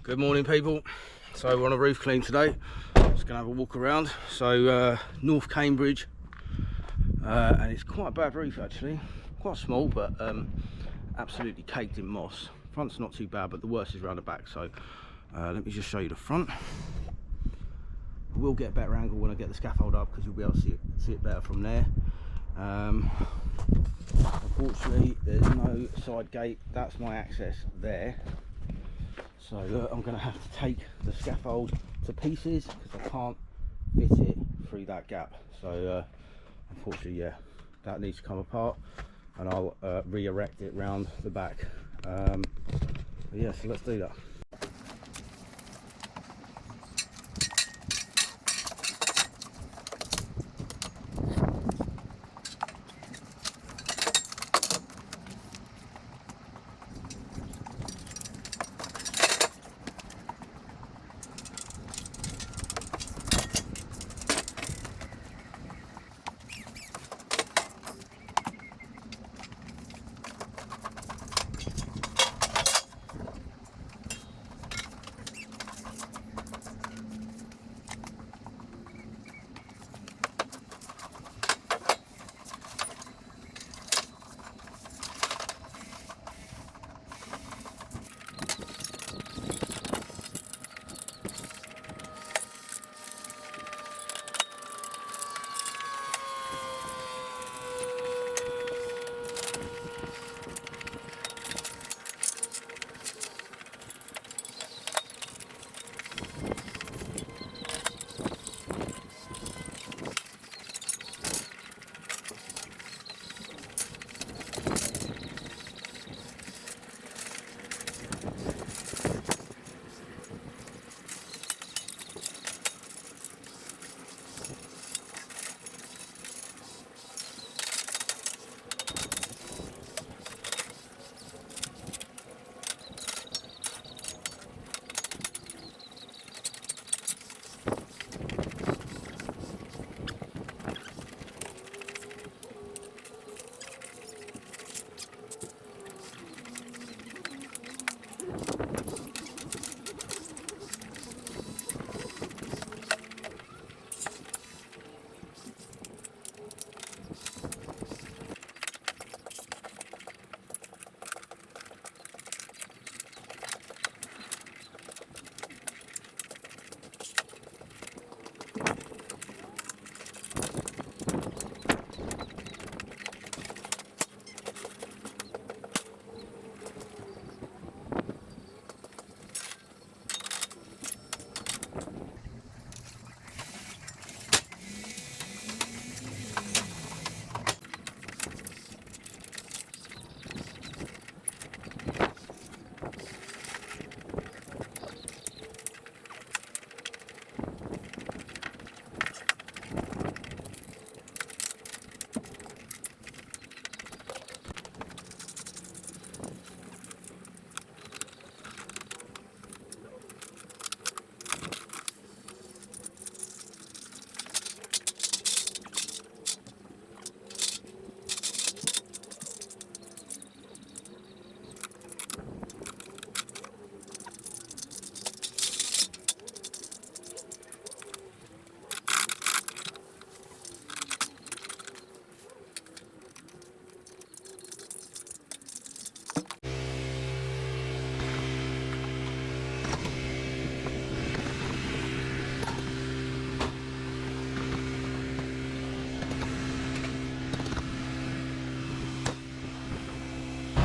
Good morning, people. So we're on a roof clean today. Just gonna have a walk around. So North Cambridge, and it's quite a bad roof actually. Quite small, but absolutely caked in moss. Front's not too bad, but the worst is around the back. So let me just show you the front. I will get a better angle when I get the scaffold up because you'll be able to see it better from there. Unfortunately, there's no side gate. That's my access there. So I'm going to have to take the scaffold to pieces because I can't fit it through that gap. So unfortunately, yeah, that needs to come apart, and I'll re-erect it round the back. Yeah, so let's do that.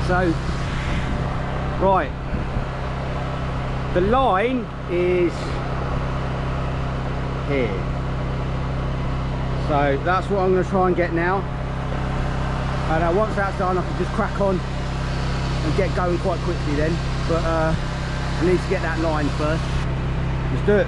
So, right, the line is here. So that's what I'm going to try and get now. And once that's done, I can just crack on and get going quite quickly then. But I need to get that line first. Let's do it.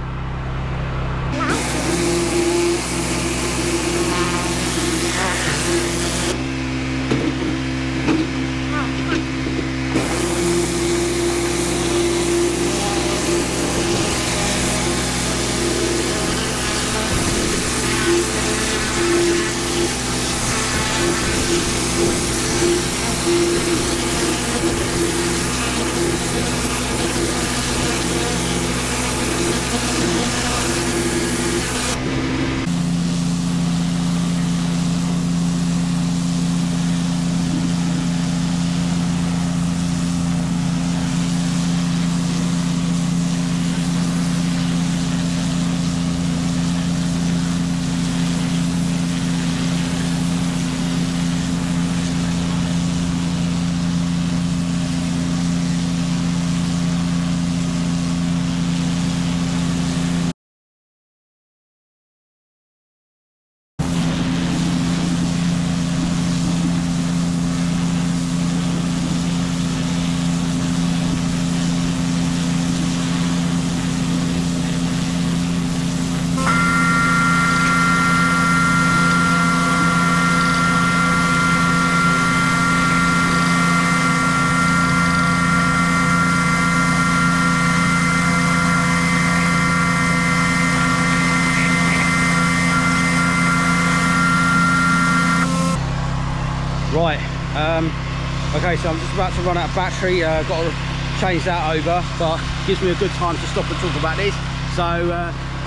Okay, so I'm just about to run out of battery. Got to change that over, but gives me a good time to stop and talk about this. So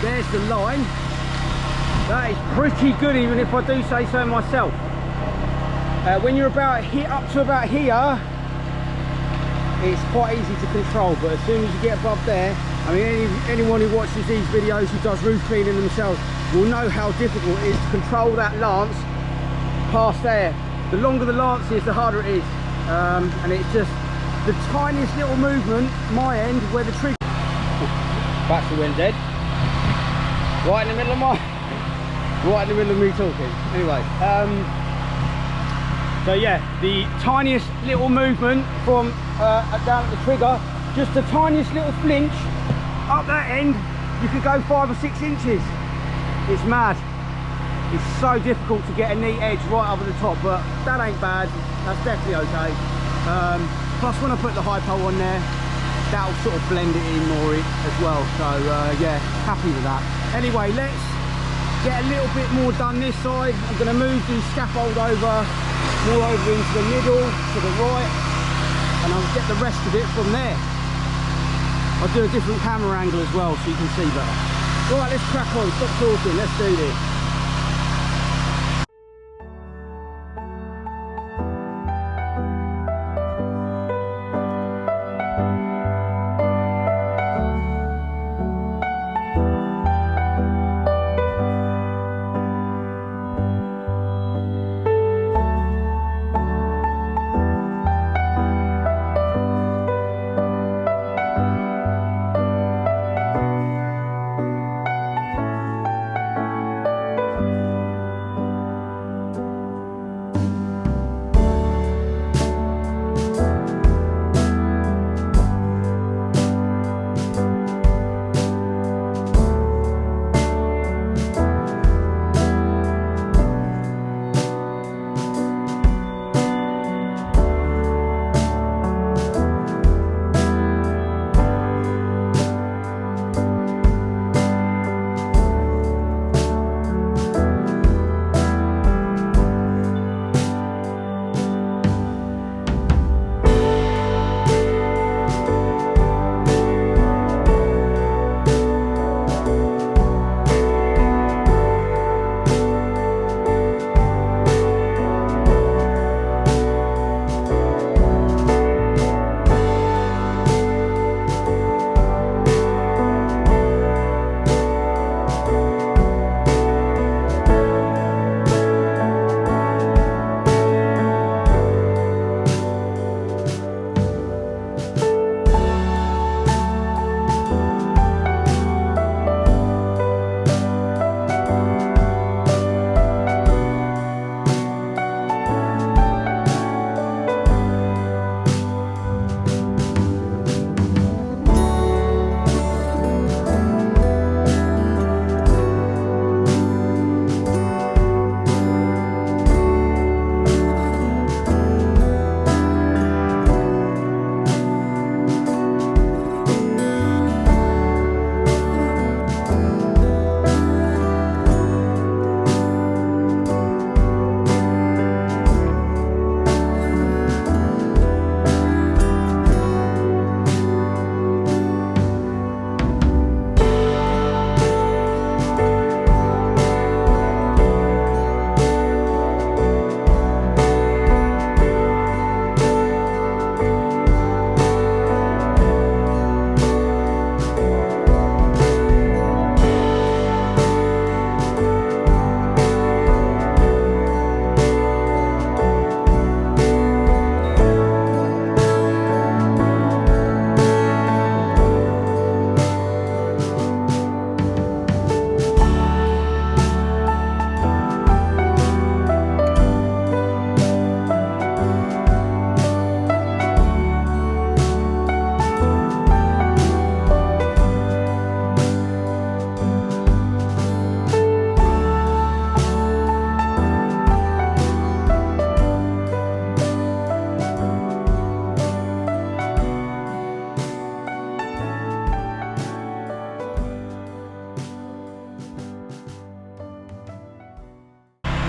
there's the line. That is pretty good, even if I do say so myself. When you're about here, up to about here, it's quite easy to control, but as soon as you get above there, I mean, anyone who watches these videos who does roof cleaning themselves will know how difficult it is to control that lance past there. The longer the lance is, the harder it is, and it's just the tiniest little movement, my end, where the trigger... Battery went dead. Right in the middle of me talking. Anyway, so yeah, the tiniest little movement from down at the trigger, just the tiniest little flinch up that end, you could go 5 or 6 inches. It's mad. It's so difficult to get a neat edge right up at the top, but that ain't bad. That's definitely okay. Plus, when I put the high pole on there, that'll sort of blend it in more as well. So yeah, happy with that. Anyway, let's get a little bit more done this side. I'm going to move the scaffold more over into the middle, to the right, and I'll get the rest of it from there. I'll do a different camera angle as well so you can see better. Right, let's crack on, stop talking, let's do this.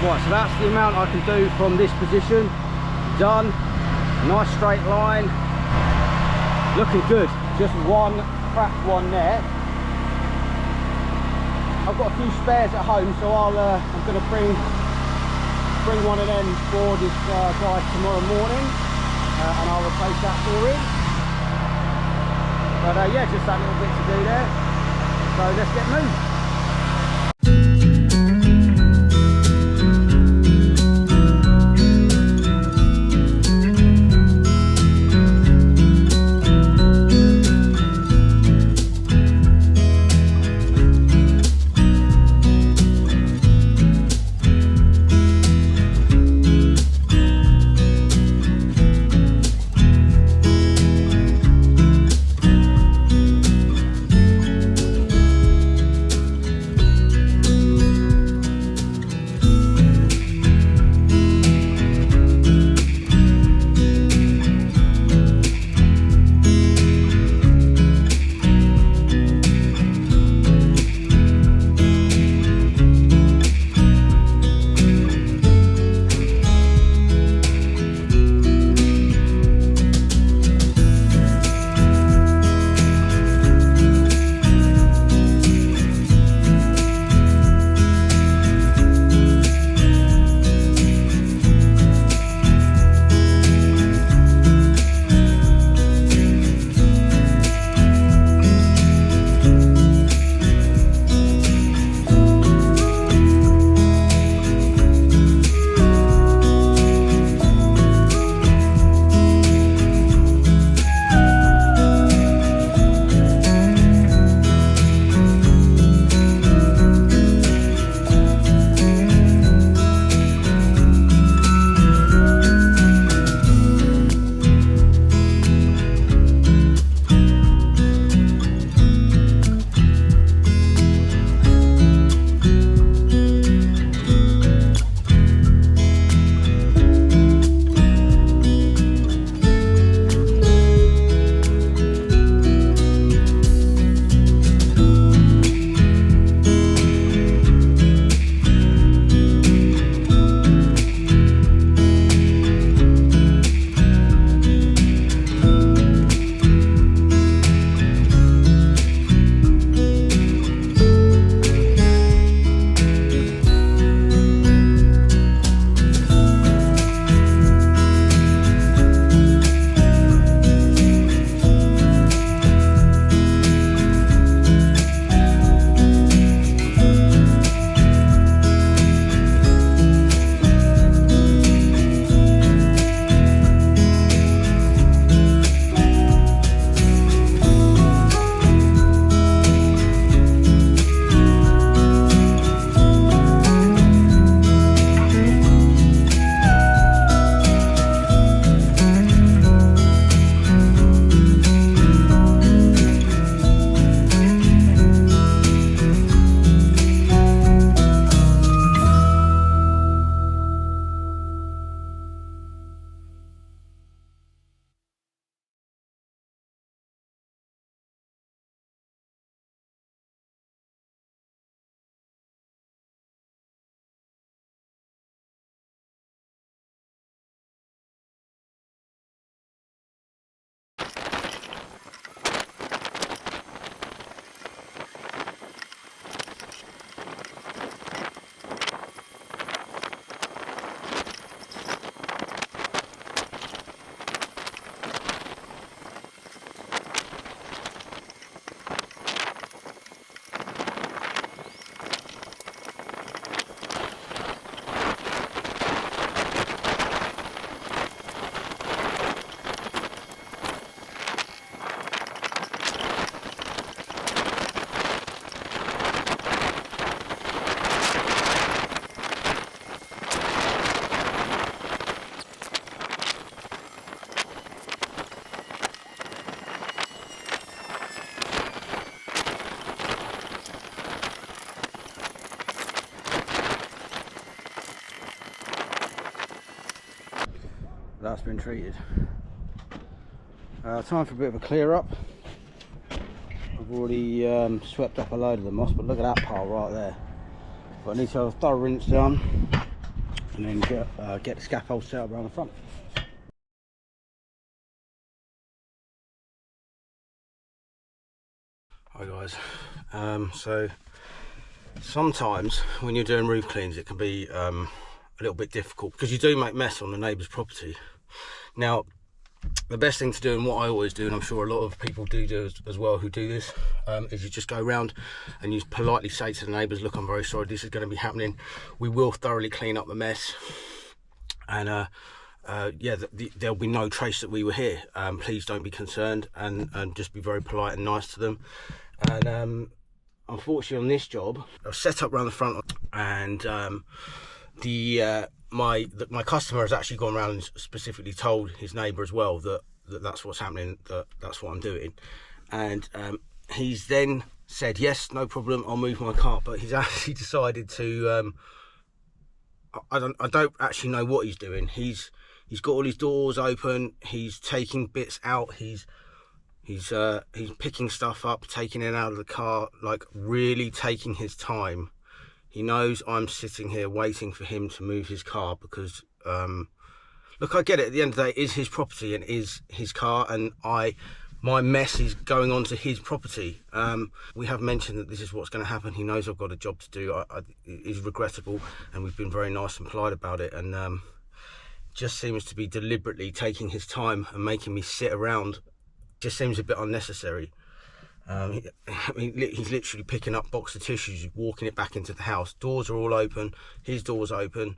Right, so that's the amount I can do from this position. done. Nice straight line. Looking good. Just one cracked one there. I've got a few spares at home, so I'm going to bring one of them for this guy tomorrow morning, and I'll replace that for him. But yeah, just that little bit to do there. So let's get moving. That's been treated. Time for a bit of a clear up. I've already swept up a load of the moss, but look at that pile right there. But I need to have a thorough rinse down and then get the scaffold set up around the front. Hi guys. So sometimes when you're doing roof cleans, it can be a little bit difficult because you do make mess on the neighbour's property. Now, the best thing to do, and what I always do, and I'm sure a lot of people do as well who do this, is you just go around and you politely say to the neighbours, look, I'm very sorry, this is going to be happening. We will thoroughly clean up the mess, and yeah, there'll be no trace that we were here. Please don't be concerned, and just be very polite and nice to them. And unfortunately on this job, I've set up around the front, and my customer has actually gone around and specifically told his neighbour as well that that's what's happening, that's what I'm doing. And he's then said, yes, no problem, I'll move my car. But he's actually decided to I don't actually know what he's doing. He's got all his doors open, he's taking bits out, he's picking stuff up, taking it out of the car, like really taking his time. He knows I'm sitting here waiting for him to move his car because, look, I get it. At the end of the day, it is his property and is his car, and my mess is going onto his property. We have mentioned that this is what's going to happen. He knows I've got a job to do. It is regrettable, and we've been very nice and polite about it. And just seems to be deliberately taking his time and making me sit around. Just seems a bit unnecessary. I mean, he's literally picking up box of tissues, walking it back into the house. Doors are all open, his door's open.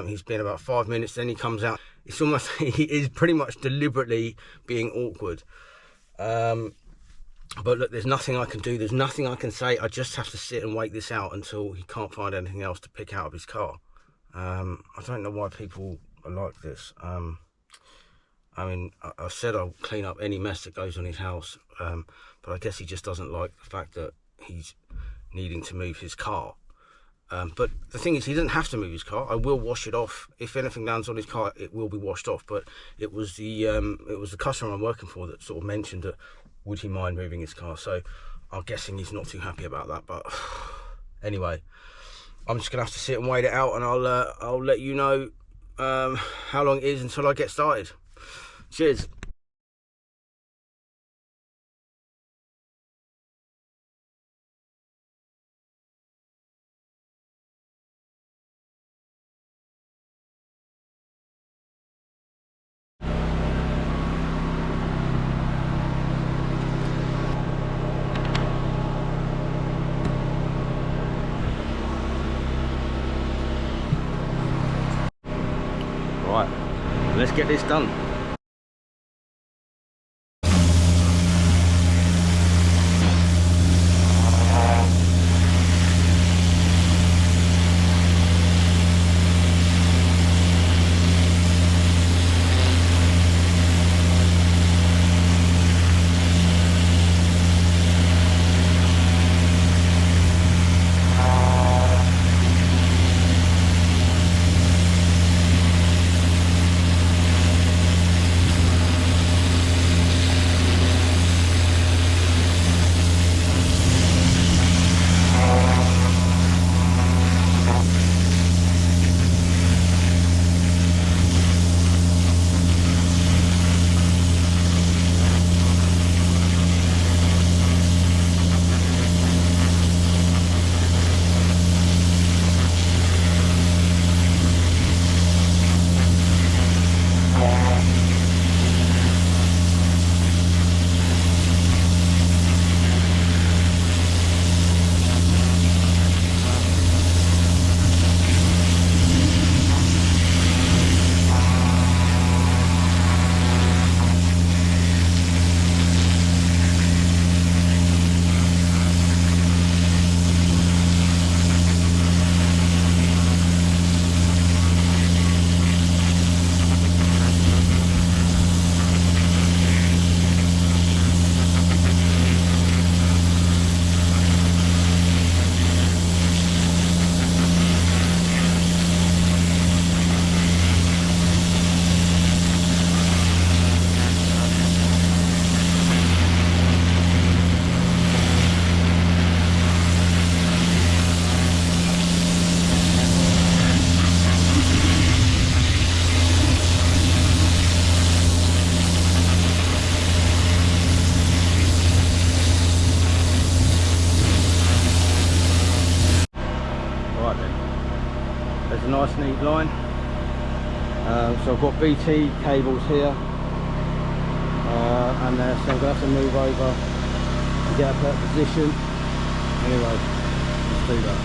He's been about 5 minutes, then he comes out. It's almost, he is pretty much deliberately being awkward. But look, there's nothing I can do, there's nothing I can say. I just have to sit and wait this out until he can't find anything else to pick out of his car. I don't know why people are like this. I mean, I've said I'll clean up any mess that goes on his house, but I guess he just doesn't like the fact that he's needing to move his car. But the thing is, he doesn't have to move his car. I will wash it off. If anything lands on his car, it will be washed off. But it was the customer I'm working for that sort of mentioned that would he mind moving his car. So I'm guessing he's not too happy about that. But anyway, I'm just gonna have to sit and wait it out, and I'll let you know how long it is until I get started. Cheers. Right, let's get this done. nice neat line. So I've got BT cables here, and so I'm going to have to move over to get a better position. Anyway, let's do that.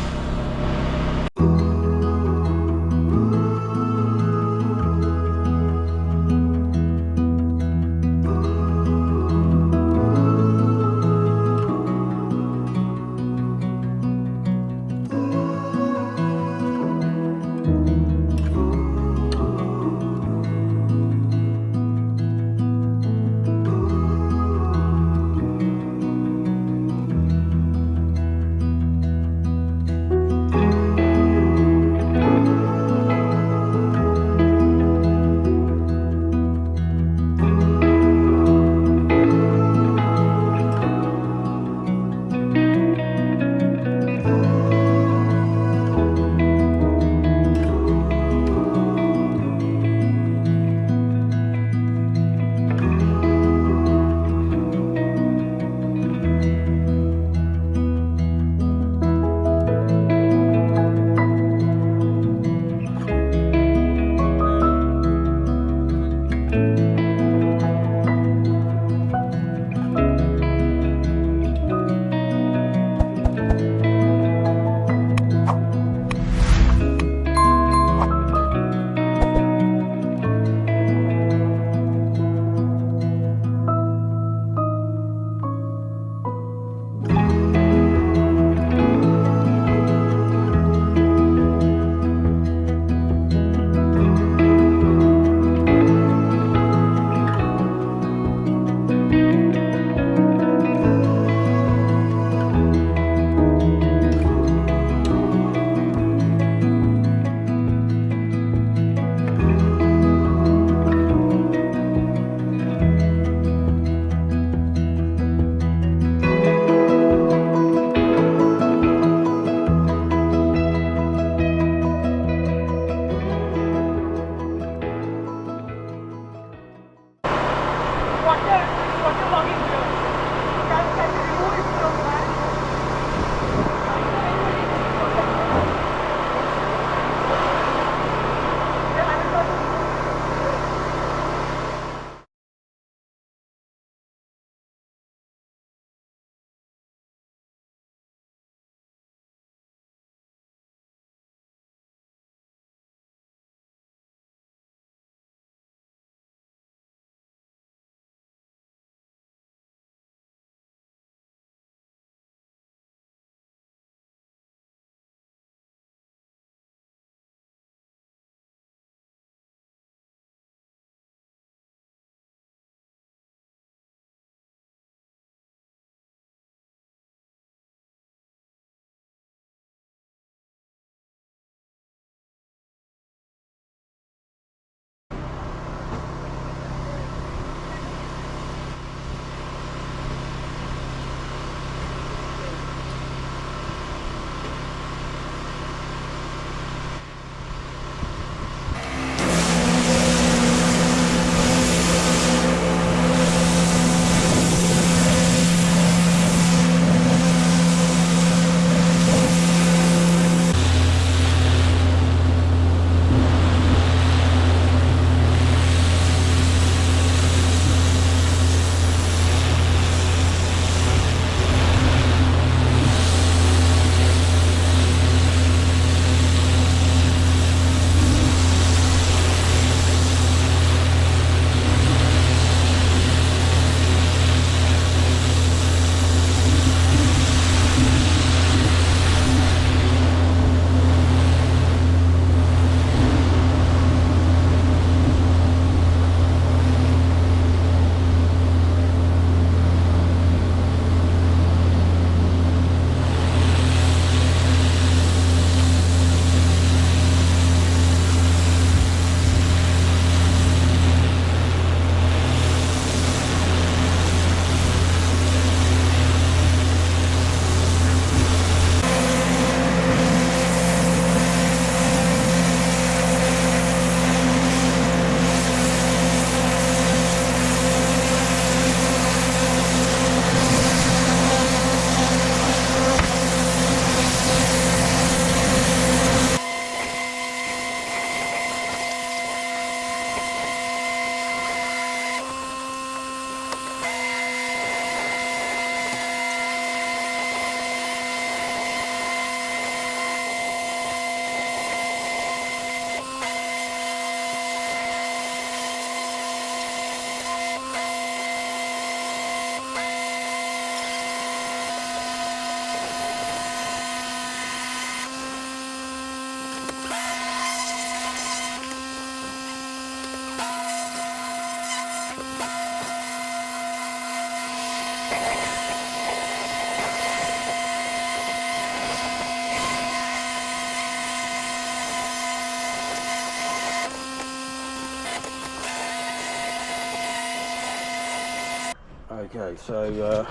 Okay, so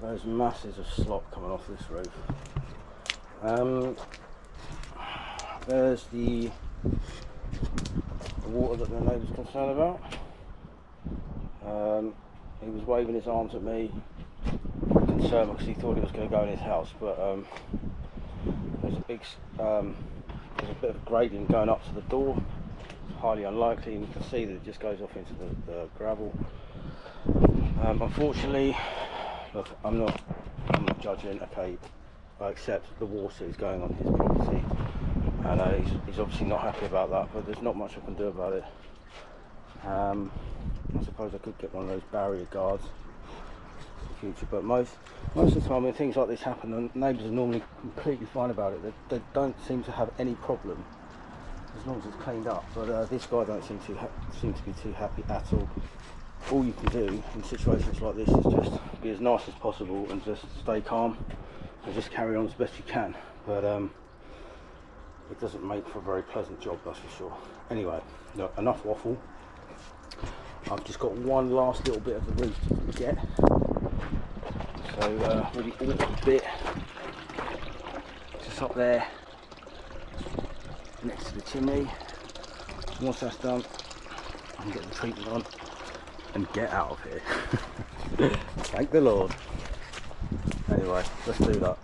there's masses of slop coming off this roof. There's the water that the neighbour's concerned about. He was waving his arms at me, concerned because he thought it was going to go in his house, but there's a bit of grading going up to the door. It's highly unlikely, and you can see that it just goes off into the gravel. Unfortunately, look, I'm not judging. Okay, I accept the water is going on his property, and he's obviously not happy about that, but there's not much I can do about it. I suppose I could get one of those barrier guards in the future, but most of the time when things like this happen, the neighbours are normally completely fine about it. They don't seem to have any problem as long as it's cleaned up, but this guy don't seem to be too happy at all. All you can do in situations like this is just be as nice as possible and just stay calm and just carry on as best you can, but it doesn't make for a very pleasant job, that's for sure. Anyway, look, enough waffle. I've just got one last little bit of the roof to get, so really awkward bit just up there next to the chimney. Once that's done, I can get the treatment on and get out of here. Thank the Lord. Anyway, let's do that.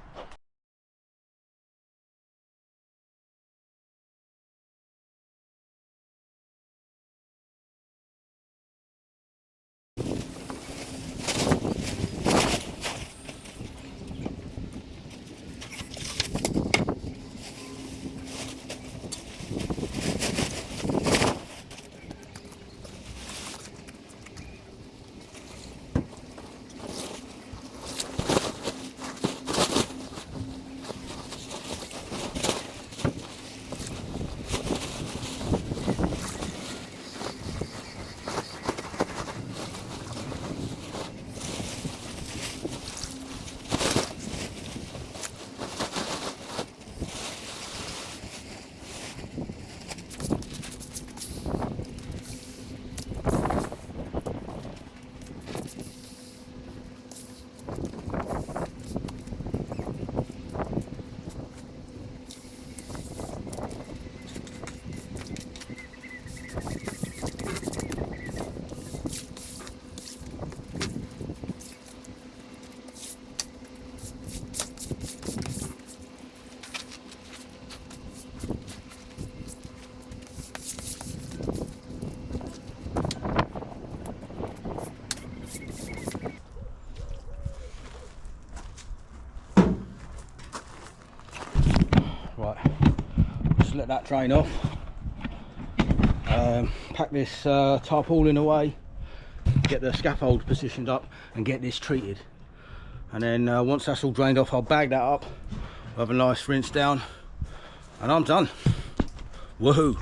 Right, just let that drain off. Pack this tarpaulin away, get the scaffold positioned up and get this treated. And then once that's all drained off, I'll bag that up, have a nice rinse down, and I'm done. Woohoo!